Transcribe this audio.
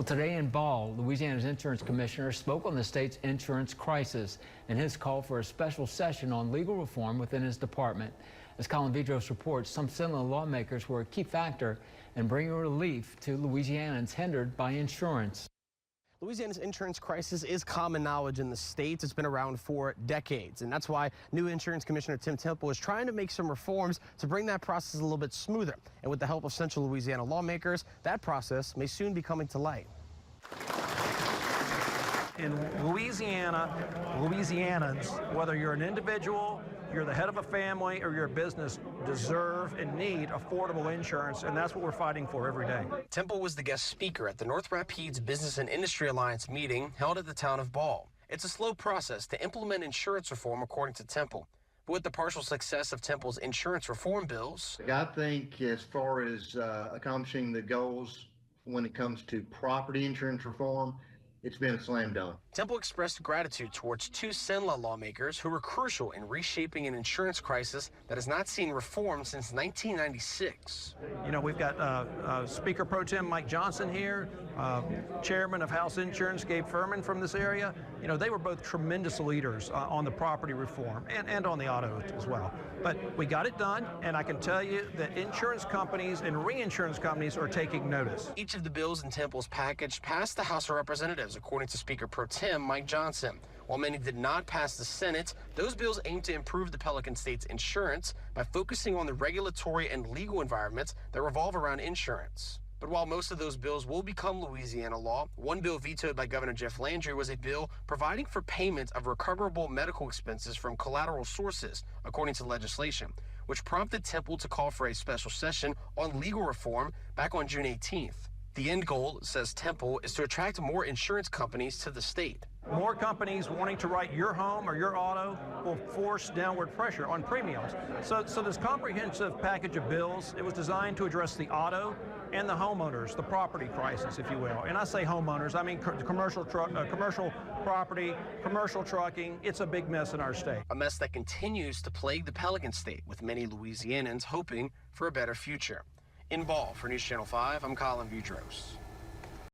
Today in Ball, Louisiana's insurance commissioner spoke on the state's insurance crisis and his call for a special session on legal reform within his department. As Colin Vidros reports, some Cenla lawmakers were a key factor in bringing relief to Louisianans hindered by insurance. Louisiana's insurance crisis is common knowledge in the states. It's been around for decades, and that's why new insurance commissioner Tim Temple is trying to make some reforms to bring that process a little bit smoother. And with the help of Central Louisiana lawmakers, that process may soon be coming to light. In Louisiana, Louisianans, whether you're an individual, you're the head of a family, or you're a business, deserve and need affordable insurance, and that's what we're fighting for every day. Temple was the guest speaker at the North Rapids Business and Industry Alliance meeting held at the town of Ball. It's a slow process to implement insurance reform, according to Temple. But with the partial success of Temple's insurance reform bills, I think as far as accomplishing the goals when it comes to property insurance reform, it's been a slam dunk. Temple expressed gratitude towards two Cenla lawmakers who were crucial in reshaping an insurance crisis that has not seen reform since 1996. You know, we've got Speaker Pro Tem Mike Johnson here, Chairman of House Insurance Gabe Furman from this area. You know, they were both tremendous leaders on the property reform and on the auto as well. But we got it done, and I can tell you that insurance companies and reinsurance companies are taking notice. Each of the bills in Temple's package passed the House of Representatives, according to Speaker Pro Tem Mike Johnson. While many did not pass the Senate, those bills aim to improve the Pelican State's insurance by focusing on the regulatory and legal environments that revolve around insurance. But while most of those bills will become Louisiana law, one bill vetoed by Governor Jeff Landry was a bill providing for payment of recoverable medical expenses from collateral sources, according to legislation, which prompted Temple to call for a special session on legal reform back on June 18th. The end goal, says Temple, is to attract more insurance companies to the state. More companies wanting to write your home or your auto will force downward pressure on premiums. So this comprehensive package of bills, it was designed to address the auto and the homeowners, the property crisis, if you will. And I say homeowners, I mean commercial property, commercial trucking. It's a big mess in our state. A mess that continues to plague the Pelican State, with many Louisianans hoping for a better future. In Ball, for News Channel 5, I'm Colin Vidros.